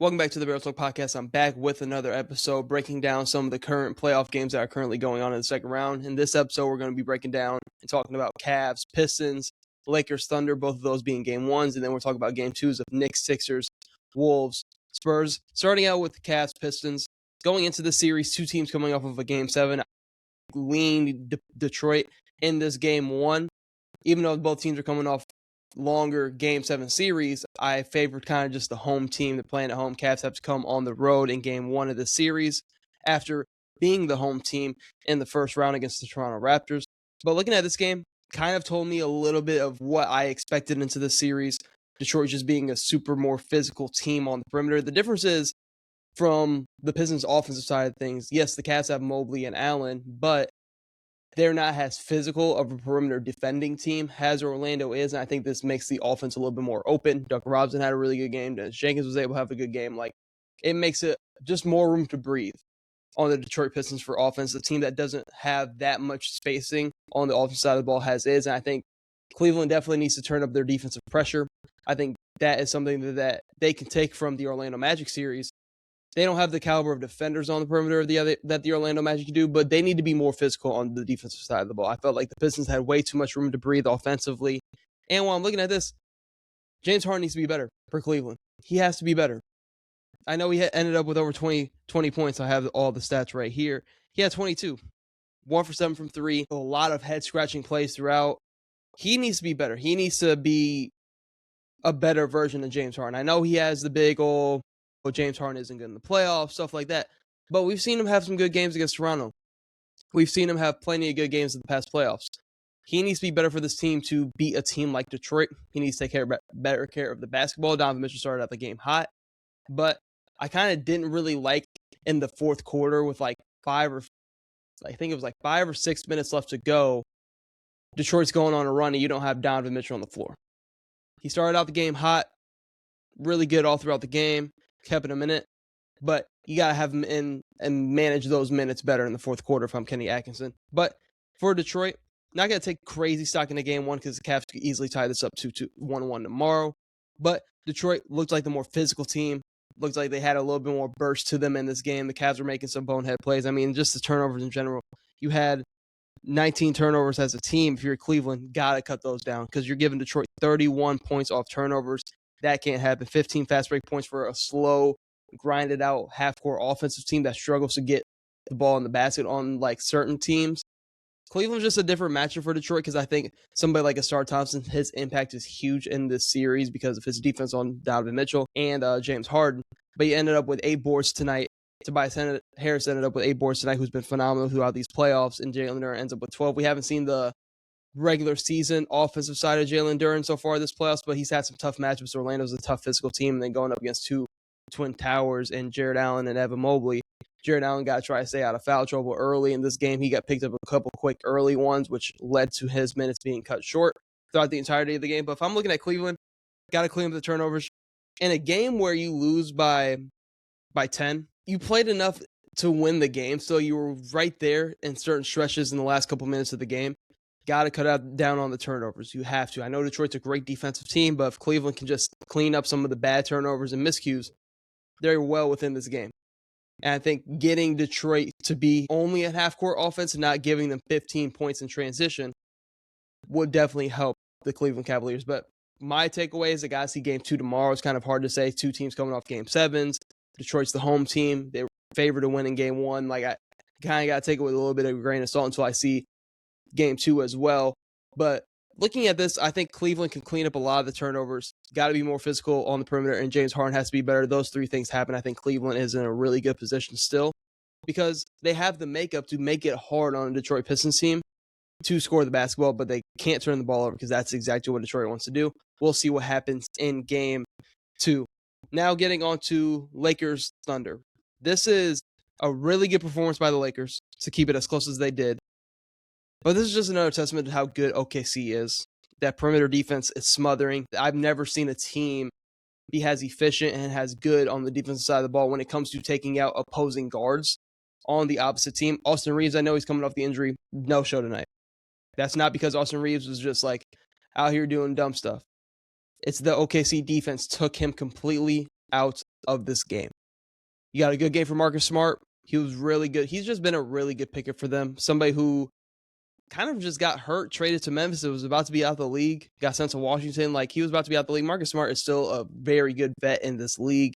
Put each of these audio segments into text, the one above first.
Welcome back to the Barrel Talk Podcast. I'm back with another episode breaking down some of the current playoff games that are currently going on in the second round. In this episode, we're going to be breaking down and talking about Cavs, Pistons, Lakers, Thunder, both of those being game ones. And then we'll talk about game twos of Knicks, Sixers, Wolves, Spurs. Starting out with the Cavs, Pistons. Going into the series, two teams coming off of a game seven. I leaned Detroit in this game one. Even though both teams are coming off longer game seven series, I favored kind of just the home team. They're playing at home. Cavs have to come on the road in game one of the series after being the home team in the first round against the Toronto Raptors. But looking at this game, kind of told me a little bit of what I expected into the series. Detroit just being a super more physical team on the perimeter. The difference is from the Pistons' offensive side of things, yes, the Cavs have Mobley and Allen, but they're not as physical of a perimeter defending team as Orlando is, and I think this makes the offense a little bit more open. Duncan Robinson had a really good game. Dennis Jenkins was able to have a good game. Like, it makes it just more room to breathe on the Detroit Pistons for offense. The team that doesn't have that much spacing on the offensive side of the ball has is, and I think Cleveland definitely needs to turn up their defensive pressure. I think that is something that they can take from the Orlando Magic series. They don't have the caliber of defenders on the perimeter that the Orlando Magic can do, but they need to be more physical on the defensive side of the ball. I felt like the Pistons had way too much room to breathe offensively. And while I'm looking at this, James Harden needs to be better for Cleveland. He has to be better. I know he ended up with over 20 points. I have all the stats right here. He had 22. 1 for 7 from 3. A lot of head-scratching plays throughout. He needs to be better. He needs to be a better version of James Harden. I know he has the big old James Harden isn't good in the playoffs, stuff like that. But we've seen him have some good games against Toronto. We've seen him have plenty of good games in the past playoffs. He needs to be better for this team to beat a team like Detroit. He needs to take better care of the basketball. Donovan Mitchell started out the game hot. But I kind of didn't really like in the fourth quarter with like 5 or 6 minutes left to go. Detroit's going on a run and you don't have Donovan Mitchell on the floor. He started out the game hot, really good all throughout the game. Kept it a minute, but you got to have him in and manage those minutes better in the fourth quarter if I'm Kenny Atkinson. But for Detroit, not going to take crazy stock in the game one because the Cavs could easily tie this up to 1-1 tomorrow. But Detroit looked like the more physical team. Looked like they had a little bit more burst to them in this game. The Cavs were making some bonehead plays. I mean, just the turnovers in general. You had 19 turnovers as a team. If you're Cleveland, got to cut those down because you're giving Detroit 31 points off turnovers. That can't happen. 15 fast break points for a slow, grinded out half-court offensive team that struggles to get the ball in the basket on like certain teams. Cleveland's just a different matchup for Detroit because I think somebody like a Star Thompson, his impact is huge in this series because of his defense on Donovan Mitchell and James Harden. But he ended up with 8 boards tonight. Tobias Harris ended up with 8 boards tonight, who's been phenomenal throughout these playoffs, and Jalen Duren ends up with 12. We haven't seen the regular season offensive side of Jalen Duren so far this playoffs, but he's had some tough matchups. Orlando's a tough physical team, and then going up against 2 Twin Towers and Jared Allen and Evan Mobley. Jared Allen got to try to stay out of foul trouble early in this game. He got picked up a couple quick early ones, which led to his minutes being cut short throughout the entirety of the game. But if I'm looking at Cleveland, got to clean up the turnovers. In a game where you lose by 10, you played enough to win the game, so you were right there in certain stretches in the last couple minutes of the game. Got to cut down on the turnovers. You have to. I know Detroit's a great defensive team, but if Cleveland can just clean up some of the bad turnovers and miscues, they're well within this game. And I think getting Detroit to be only at half-court offense and not giving them 15 points in transition would definitely help the Cleveland Cavaliers. But my takeaway is I got to see game 2 tomorrow. It's kind of hard to say. 2 teams coming off game 7s. Detroit's the home team. They were favored to win in game 1. Like, I kind of got to take it with a little bit of a grain of salt until I see game 2 as well. But looking at this, I think Cleveland can clean up a lot of the turnovers. Got to be more physical on the perimeter, and James Harden has to be better. Those 3 things happen. I think Cleveland is in a really good position still because they have the makeup to make it hard on a Detroit Pistons team to score the basketball, but they can't turn the ball over because that's exactly what Detroit wants to do. We'll see what happens in game 2. Now getting on to Lakers Thunder. This is a really good performance by the Lakers to keep it as close as they did. But this is just another testament to how good OKC is. That perimeter defense is smothering. I've never seen a team be as efficient and as good on the defensive side of the ball when it comes to taking out opposing guards on the opposite team. Austin Reeves, I know he's coming off the injury. No show tonight. That's not because Austin Reeves was just like out here doing dumb stuff. It's the OKC defense took him completely out of this game. You got a good game for Marcus Smart. He was really good. He's just been a really good picker for them. Somebody who kind of just got hurt, traded to Memphis. It was about to be out of the league, got sent to Washington. Like, he was about to be out of the league. Marcus Smart is still a very good vet in this league.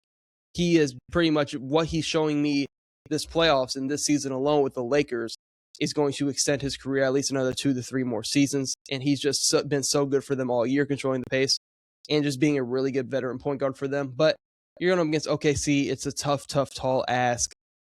He is pretty much what he's showing me this playoffs and this season alone with the Lakers is going to extend his career at least another 2 to 3 more seasons. And he's just been so good for them all year, controlling the pace and just being a really good veteran point guard for them. But you're going up against OKC. It's a tough, tall ask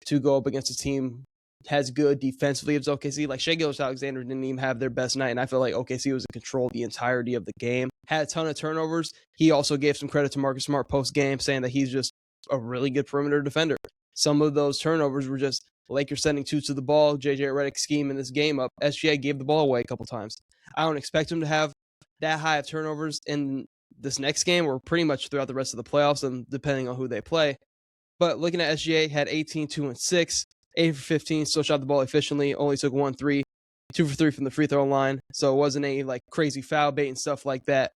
to go up against a team has good defensively as OKC. Like, Shai Gilgeous-Alexander didn't even have their best night, and I feel like OKC was in control the entirety of the game. Had a ton of turnovers. He also gave some credit to Marcus Smart post-game, saying that he's just a really good perimeter defender. Some of those turnovers were just Lakers sending two to the ball, JJ Redick scheming this game up. SGA gave the ball away a couple times. I don't expect him to have that high of turnovers in this next game or pretty much throughout the rest of the playoffs, and depending on who they play. But looking at SGA, had 18, 2, and 6. 8 for 15, still shot the ball efficiently, only took 1 3, 2 for 3 from the free throw line. So it wasn't any like crazy foul bait and stuff like that.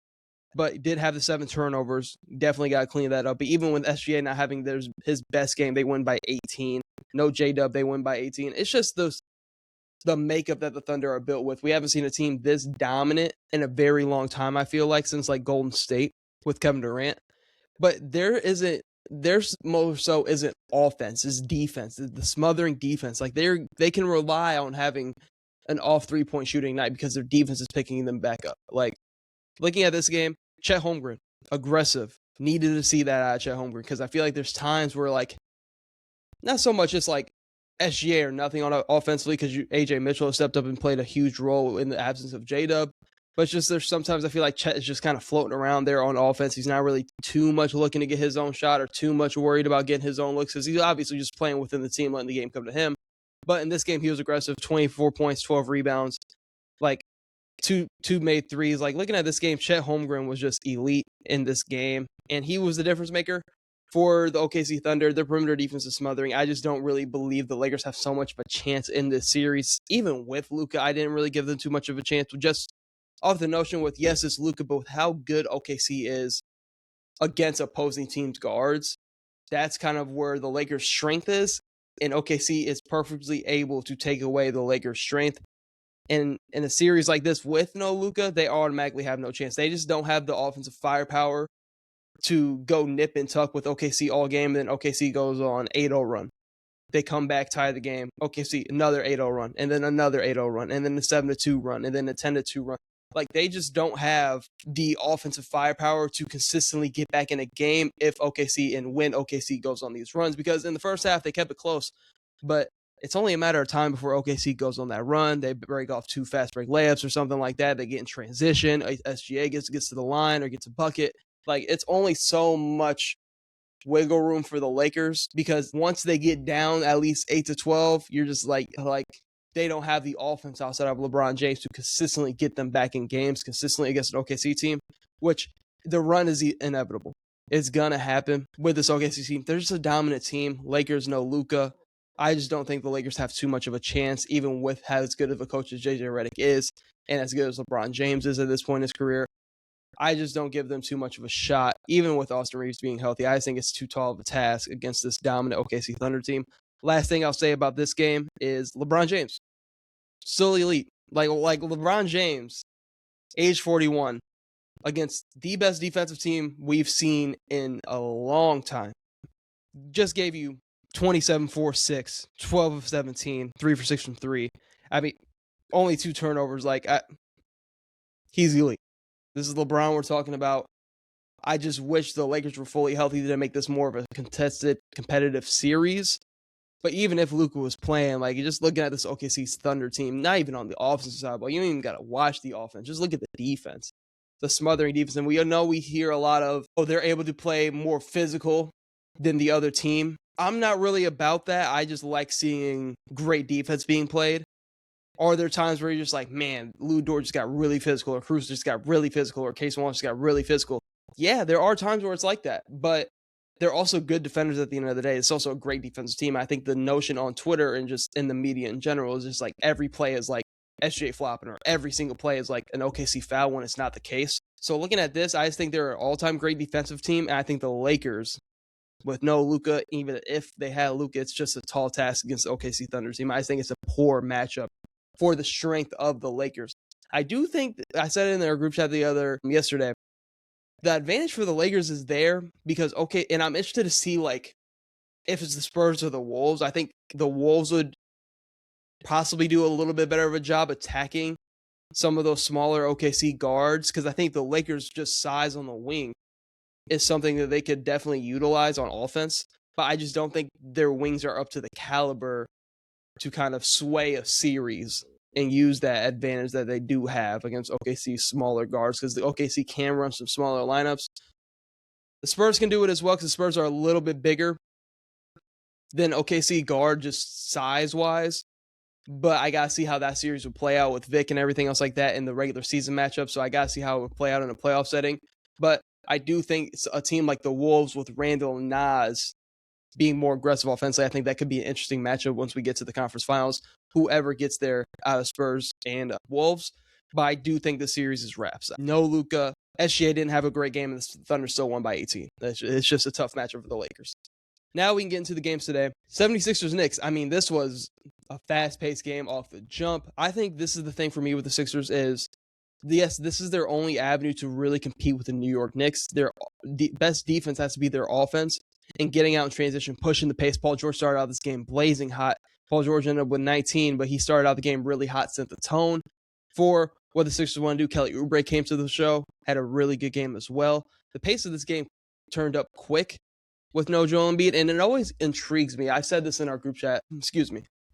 But did have the 7 turnovers. Definitely got to clean that up. But even with SGA not having his best game, they win by 18. No J-Dub, they win by 18. It's just the makeup that the Thunder are built with. We haven't seen a team this dominant in a very long time, I feel like, since like Golden State with Kevin Durant. But there's more so isn't offense, it's defense, the smothering defense. Like, they can rely on having an off 3-point shooting night because their defense is picking them back up. Like, looking at this game, Chet Holmgren, aggressive. Needed to see that out of Chet Holmgren because I feel like there's times where, like, not so much just like SGA or nothing on offensively because AJ Mitchell has stepped up and played a huge role in the absence of J-Dub. But it's just there's sometimes I feel like Chet is just kind of floating around there on offense. He's not really too much looking to get his own shot or too much worried about getting his own looks because he's obviously just playing within the team, letting the game come to him. But in this game, he was aggressive, 24 points, 12 rebounds, like two made threes. Like, looking at this game, Chet Holmgren was just elite in this game, and he was the difference maker for the OKC Thunder. Their perimeter defense is smothering. I just don't really believe the Lakers have so much of a chance in this series. Even with Luka, I didn't really give them too much of a chance. Just off the notion with, yes, it's Luka, but with how good OKC is against opposing teams' guards, that's kind of where the Lakers' strength is, and OKC is perfectly able to take away the Lakers' strength. And in a series like this with no Luka, they automatically have no chance. They just don't have the offensive firepower to go nip and tuck with OKC all game, and then OKC goes on 8-0 run. They come back, tie the game. OKC, another 8-0 run, and then another 8-0 run, and then a 7-2 run, and then a 10-2 run. Like, they just don't have the offensive firepower to consistently get back in a game if OKC and when OKC goes on these runs. Because in the first half, they kept it close, but it's only a matter of time before OKC goes on that run. They break off 2 fast break layups or something like that. They get in transition. SGA gets to the line or gets a bucket. Like, it's only so much wiggle room for the Lakers because once they get down at least 8-12, you're just like they don't have the offense outside of LeBron James to consistently get them back in games consistently against an OKC team, which the run is inevitable. It's going to happen with this OKC team. They're just a dominant team. Lakers, no Luka. I just don't think the Lakers have too much of a chance, even with as good of a coach as JJ Redick is and as good as LeBron James is at this point in his career. I just don't give them too much of a shot, even with Austin Reeves being healthy. I just think it's too tall of a task against this dominant OKC Thunder team. Last thing I'll say about this game is LeBron James. Still elite. Like LeBron James, age 41, against the best defensive team we've seen in a long time. Just gave you 27, 4, 6, 12 of 17, 3 for 6 from 3. I mean, only 2 turnovers. He's elite. This is LeBron we're talking about. I just wish the Lakers were fully healthy to make this more of a contested, competitive series. But even if Luka was playing, like, you're just looking at this OKC Thunder team, not even on the offensive side, but you don't even got to watch the offense. Just look at the defense, the smothering defense. And we hear a lot of, they're able to play more physical than the other team. I'm not really about that. I just like seeing great defense being played. Are there times where you're just like, man, Lou Dort just got really physical, or Cruz just got really physical, or Case Walsh just got really physical? Yeah, there are times where it's like that, but they're also good defenders at the end of the day. It's also a great defensive team. I think the notion on Twitter and just in the media in general is just like every play is like SJ flopping, or every single play is like an OKC foul when it's not the case. So looking at this, I just think they're an all-time great defensive team, and I think the Lakers with no Luka. Even if they had Luka, it's just a tall task against the OKC Thunder team. I just think it's a poor matchup for the strength of the Lakers. I do think, I said it in our group chat yesterday, the advantage for the Lakers is there because, and I'm interested to see, like, if it's the Spurs or the Wolves. I think the Wolves would possibly do a little bit better of a job attacking some of those smaller OKC guards, because I think the Lakers' just size on the wing is something that they could definitely utilize on offense, but I just don't think their wings are up to the caliber to kind of sway a series and use that advantage that they do have against OKC's smaller guards, because the OKC can run some smaller lineups. The Spurs can do it as well because the Spurs are a little bit bigger than OKC guard, just size-wise. But I got to see how that series would play out with Vic and everything else like that in the regular season matchup. So I got to see how it would play out in a playoff setting. But I do think it's a team like the Wolves with Randall and Nas being more aggressive offensively, I think that could be an interesting matchup once we get to the conference finals, whoever gets there out of Spurs and Wolves. But I do think the series is wraps. No Luka. SGA didn't have a great game, and the Thunder still won by 18. It's just a tough matchup for the Lakers. Now we can get into the games today. 76ers Knicks. I mean, this was a fast-paced game off the jump. I think this is the thing for me with the Sixers is, yes, this is their only avenue to really compete with the New York Knicks. Their best defense has to be their offense and getting out in transition, pushing the pace. Paul George started out this game blazing hot. Paul George ended up with 19, but he started out the game really hot, set the tone for what the Sixers want to do. Kelly Oubre came to the show, had a really good game as well. The pace of this game turned up quick with no Joel Embiid, and it always intrigues me. I said this in our group chat.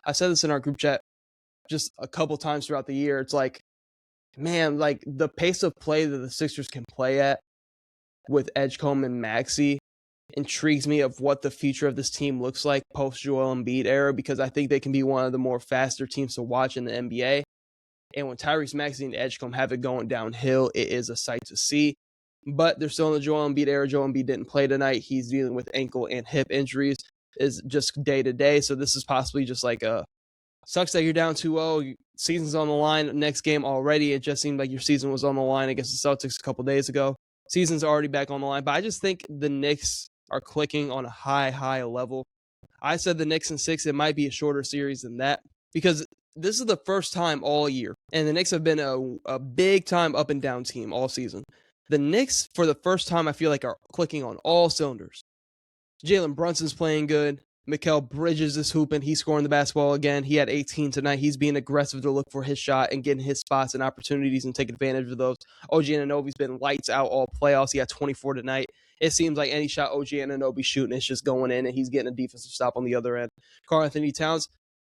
I said this in our group chat just a couple times throughout the year. It's like, man, like the pace of play that the Sixers can play at with Edgecombe and Maxey intrigues me of what the future of this team looks like post Joel Embiid era, because I think they can be one of the more faster teams to watch in the NBA. And when Tyrese Maxey and Edgecombe have it going downhill, it is a sight to see. But they're still in the Joel Embiid era. Joel Embiid didn't play tonight. He's dealing with ankle and hip injuries. Is just day to day. So this is possibly just like sucks that you're down 2-0. Season's on the line. Next game already. It just seemed like your season was on the line against the Celtics a couple days ago. Season's already back on the line. But I just think the Knicks are clicking on a high level. I said the Knicks in 6. It might be a shorter series than that because this is the first time all year. And the Knicks have been a big time up and down team all season. The Knicks, for the first time, I feel like are clicking on all cylinders. Jalen Brunson's playing good. Mikal Bridges is hooping. He's scoring the basketball again. He had 18 tonight. He's being aggressive to look for his shot and getting his spots and opportunities and taking advantage of those. OG Anunoby's been lights out all playoffs. He had 24 tonight. It seems like any shot OG Anunoby's shooting, it's just going in, and he's getting a defensive stop on the other end. Karl-Anthony Towns,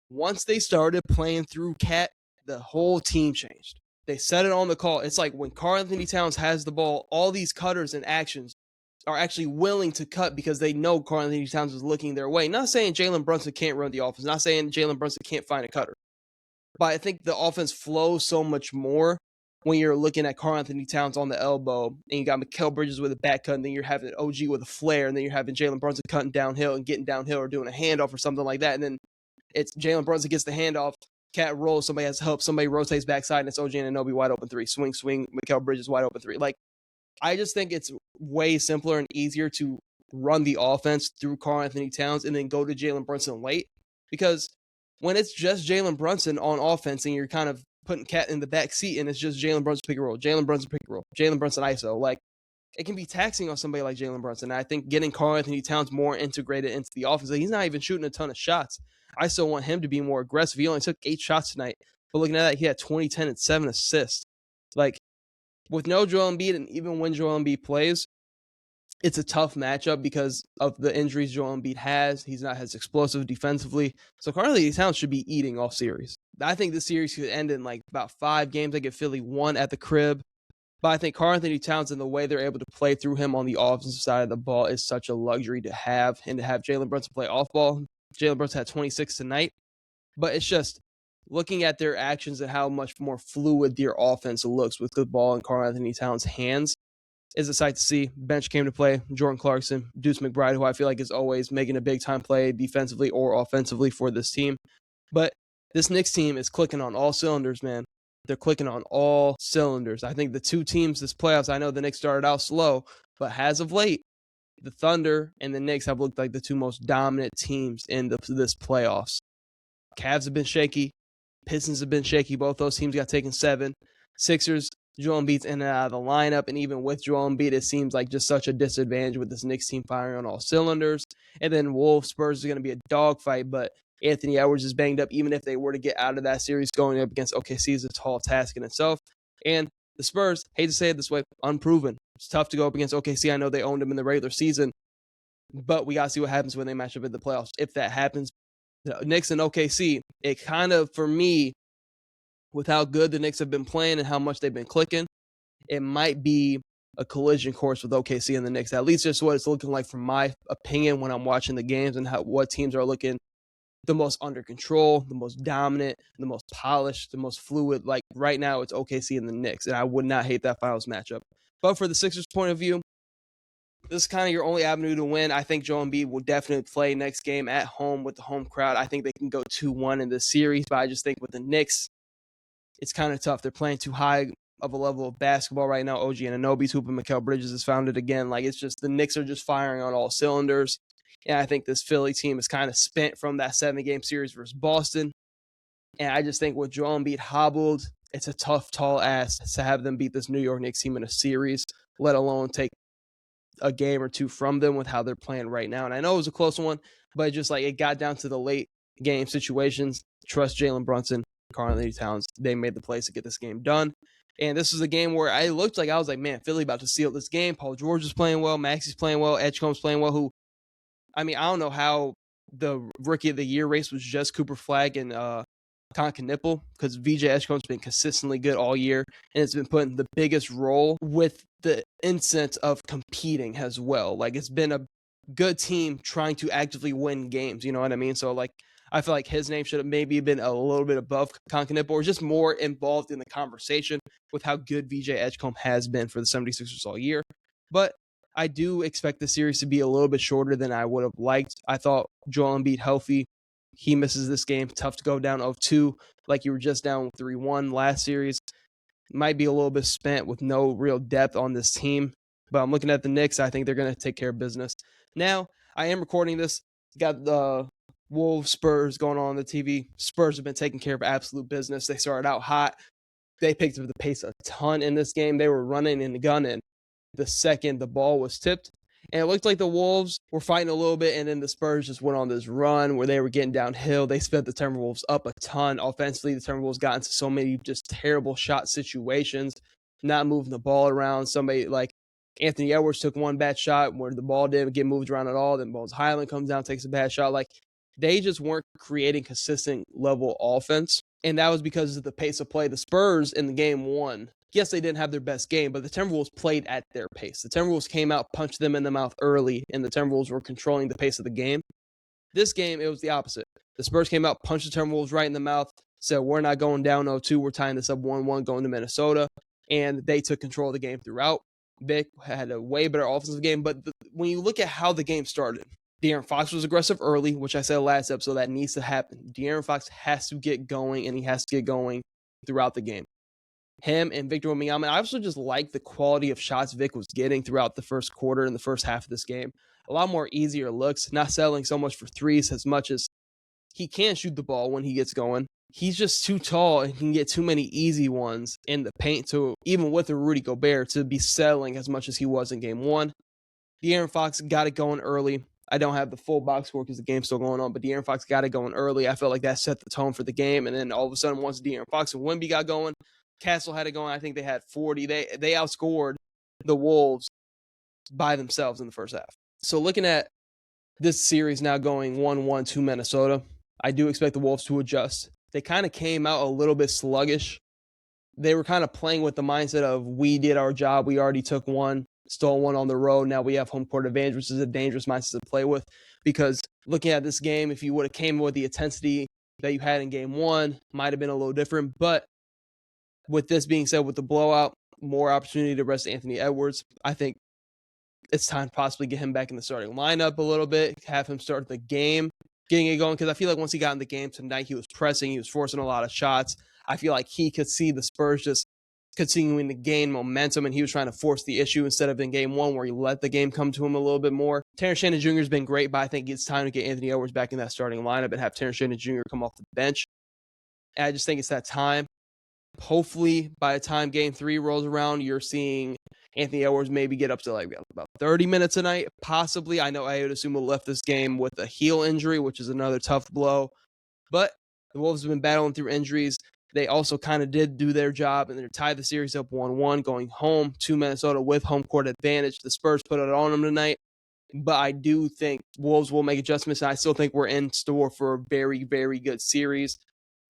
once they started playing through Cat, the whole team changed. They said it on the call. It's like when Karl-Anthony Towns has the ball, all these cutters and actions are actually willing to cut because they know Karl-Anthony Towns is looking their way. Not saying Jalen Brunson can't run the offense. Not saying Jalen Brunson can't find a cutter. But I think the offense flows so much more when you're looking at Karl-Anthony Towns on the elbow, and you got Mikal Bridges with a back cut, and then you're having OG with a flare, and then you're having Jalen Brunson cutting downhill and getting downhill or doing a handoff or something like that. And then it's Jalen Brunson gets the handoff, Cat rolls, somebody has help, somebody rotates backside, and it's OG Anunoby wide open 3. Swing, Mikal Bridges wide open 3. Like, I just think it's way simpler and easier to run the offense through Karl-Anthony Towns and then go to Jalen Brunson late. Because when it's just Jalen Brunson on offense and you're kind of putting Cat in the back seat and it's just Jalen Brunson pick and roll, Jalen Brunson pick and roll, Jalen Brunson ISO, like, it can be taxing on somebody like Jalen Brunson. And I think getting Karl-Anthony Towns more integrated into the offense, like, he's not even shooting a ton of shots. I still want him to be more aggressive. He only took 8 shots tonight. But looking at that, he had 20, 10, and 7 assists. Like, with no Joel Embiid, and even when Joel Embiid plays, it's a tough matchup because of the injuries Joel Embiid has. He's not as explosive defensively. So Karl-Anthony Towns should be eating all series. I think this series could end in like about 5 games. I get Philly 1 at the crib. But I think Karl-Anthony Towns and the way they're able to play through him on the offensive side of the ball is such a luxury to have. And to have Jalen Brunson play off ball. Jalen Brunson had 26 tonight. But it's just looking at their actions and how much more fluid their offense looks with the ball in Karl-Anthony Towns' hands is a sight to see. Bench came to play. Jordan Clarkson, Deuce McBride, who I feel like is always making a big-time play defensively or offensively for this team. But this Knicks team is clicking on all cylinders, man. They're clicking on all cylinders. I think the two teams this playoffs, I know the Knicks started out slow, but as of late, the Thunder and the Knicks have looked like the two most dominant teams in this playoffs. Cavs have been shaky. Pistons have been shaky. Both those teams got taken 7. Sixers, Joel Embiid's in and out of the lineup, and even with Joel Embiid, it seems like just such a disadvantage with this Knicks team firing on all cylinders. And then Wolves, Spurs is going to be a dogfight, but Anthony Edwards is banged up. Even if they were to get out of that series, going up against OKC is a tall task in itself. And the Spurs, hate to say it this way, unproven. It's tough to go up against OKC. I know they owned them in the regular season, but we got to see what happens when they match up in the playoffs. If that happens, the Knicks and OKC, it kind of, for me, with how good the Knicks have been playing and how much they've been clicking, it might be a collision course with OKC and the Knicks. At least just what it's looking like from my opinion when I'm watching the games and what teams are looking the most under control, the most dominant, the most polished, the most fluid. Like right now, it's OKC and the Knicks, and I would not hate that finals matchup. But for the Sixers' point of view, this is kind of your only avenue to win. I think Joel Embiid will definitely play next game at home with the home crowd. I think they can go 2-1 in this series, but I just think with the Knicks, it's kind of tough. They're playing too high of a level of basketball right now. OG Anunoby's hooping. Mikal Bridges has found it again. Like, it's just the Knicks are just firing on all cylinders. And I think this Philly team is kind of spent from that 7-game series versus Boston. And I just think with Joel Embiid hobbled, it's a tough, tall ask to have them beat this New York Knicks team in a series, let alone take a game or two from them with how they're playing right now. And I know it was a close one, but just like it got down to the late game situations. Trust Jalen Brunson, Karl-Anthony Towns. They made the plays to get this game done. And this was a game where I was like, man, Philly about to seal this game. Paul George is playing well. Maxey's playing well. Edgecombe's playing well. I don't know how the Rookie of the Year race was just Cooper Flagg and Knipple, because VJ Edgecombe's been consistently good all year, and it's been put in the biggest role with the incense of competing as well. Like, it's been a good team trying to actively win games, you know what I mean? So, like, I feel like his name should have maybe been a little bit above Knipple, or just more involved in the conversation with how good VJ Edgecombe has been for the 76ers all year. But I do expect the series to be a little bit shorter than I would have liked. I thought Joel Embiid healthy. He misses this game. Tough to go down 0-2 like you were just down 3-1 last series. Might be a little bit spent with no real depth on this team. But I'm looking at the Knicks. I think they're going to take care of business. Now, I am recording this. Got the Wolves Spurs going on the TV. Spurs have been taking care of absolute business. They started out hot. They picked up the pace a ton in this game. They were running and gunning the second the ball was tipped. And it looked like the Wolves were fighting a little bit, and then the Spurs just went on this run where they were getting downhill. They sped the Timberwolves up a ton. Offensively, the Timberwolves got into so many just terrible shot situations, not moving the ball around. Somebody like Anthony Edwards took one bad shot where the ball didn't get moved around at all. Then Bones Highland comes down, takes a bad shot. Like, they just weren't creating consistent level offense. And that was because of the pace of play. The Spurs in the game one, yes, they didn't have their best game, but the Timberwolves played at their pace. The Timberwolves came out, punched them in the mouth early, and the Timberwolves were controlling the pace of the game. This game, it was the opposite. The Spurs came out, punched the Timberwolves right in the mouth, said, we're not going down 0-2. We're tying this up 1-1 going to Minnesota. And they took control of the game throughout. Vic had a way better offensive game. But when you look at how the game started, De'Aaron Fox was aggressive early, which I said last episode, that needs to happen. De'Aaron Fox has to get going, and he has to get going throughout the game. Him and Victor Wembanyama, I also just like the quality of shots Vic was getting throughout the first quarter and the first half of this game. A lot more easier looks, not settling so much for threes as much as he can shoot the ball when he gets going. He's just too tall and can get too many easy ones in the paint, to even with a Rudy Gobert, to be settling as much as he was in game one. De'Aaron Fox got it going early. I don't have the full box score because the game's still going on, but De'Aaron Fox got it going early. I felt like that set the tone for the game, and then all of a sudden, once De'Aaron Fox and Wemby got going, Castle had it going. I think they had 40. They outscored the Wolves by themselves in the first half. So looking at this series now going 1-1 to Minnesota, I do expect the Wolves to adjust. They kind of came out a little bit sluggish. They were kind of playing with the mindset of, we did our job. We already took one, stole one on the road. Now we have home court advantage, which is a dangerous mindset to play with, because looking at this game, if you would have came with the intensity that you had in game one, might have been a little different. But with this being said, with the blowout, more opportunity to rest Anthony Edwards. I think it's time to possibly get him back in the starting lineup a little bit, have him start the game, getting it going, because I feel like once he got in the game tonight, he was pressing, he was forcing a lot of shots. I feel like he could see the Spurs just continuing to gain momentum, and he was trying to force the issue instead of in game one where he let the game come to him a little bit more. Terrence Shannon Jr. has been great, but I think it's time to get Anthony Edwards back in that starting lineup and have Terrence Shannon Jr. come off the bench. And I just think it's that time. Hopefully, by the time game 3 rolls around, you're seeing Anthony Edwards maybe get up to like about 30 minutes a night, possibly. I know I would assume he'll left this game with a heel injury, which is another tough blow. But the Wolves have been battling through injuries. They also kind of did do their job, and they're tied the series up 1-1, going home to Minnesota with home court advantage. The Spurs put it on them tonight, but I do think Wolves will make adjustments, and I still think we're in store for a very, very good series.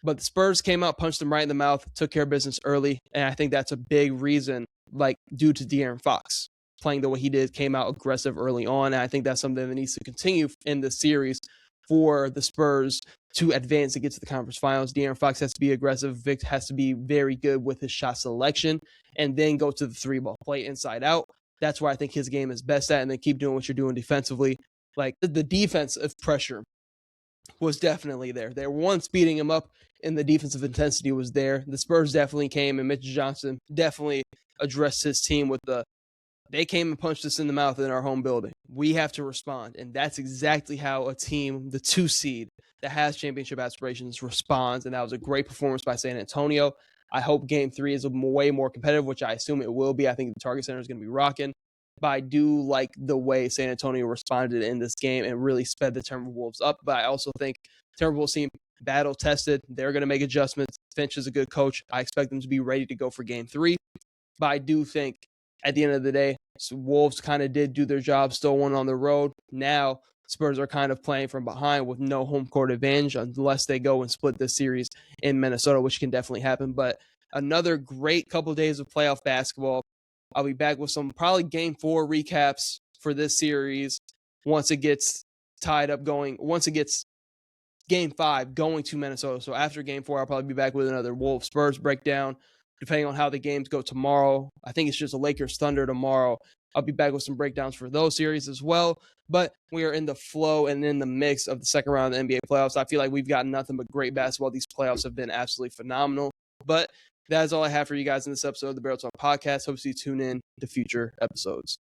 But the Spurs came out, punched them right in the mouth, took care of business early, and I think that's a big reason, like due to De'Aaron Fox playing the way he did, came out aggressive early on, and I think that's something that needs to continue in the series for the Spurs to advance and get to the conference finals. De'Aaron Fox has to be aggressive. Vic has to be very good with his shot selection and then go to the 3-ball, play inside out. That's where I think his game is best at, and then keep doing what you're doing defensively. Like the defensive pressure was definitely there. They were once beating him up, and the defensive intensity was there. The Spurs definitely came, and Mitch Johnson definitely addressed his team with they came and punched us in the mouth in our home building. We have to respond, and that's exactly how a team, the 2 seed, that has championship aspirations responds, and that was a great performance by San Antonio. I hope game 3 is way more competitive, which I assume it will be. I think the Target Center is going to be rocking, but I do like the way San Antonio responded in this game and really sped the Timberwolves up. But I also think Timberwolves team battle-tested. They're going to make adjustments. Finch is a good coach. I expect them to be ready to go for game 3, but I do think at the end of the day, Wolves kind of did do their job, still won on the road. Now, Spurs are kind of playing from behind with no home court advantage unless they go and split this series in Minnesota, which can definitely happen. But another great couple of days of playoff basketball. I'll be back with some probably game 4 recaps for this series once it gets tied up once it gets game 5 going to Minnesota. So after game 4, I'll probably be back with another Wolves Spurs breakdown. Depending on how the games go tomorrow. I think it's just a Lakers Thunder tomorrow. I'll be back with some breakdowns for those series as well. But we are in the flow and in the mix of the second round of the NBA playoffs. I feel like we've got nothing but great basketball. These playoffs have been absolutely phenomenal. But that is all I have for you guys in this episode of the Barrel Talk Podcast. Hope you tune in to future episodes.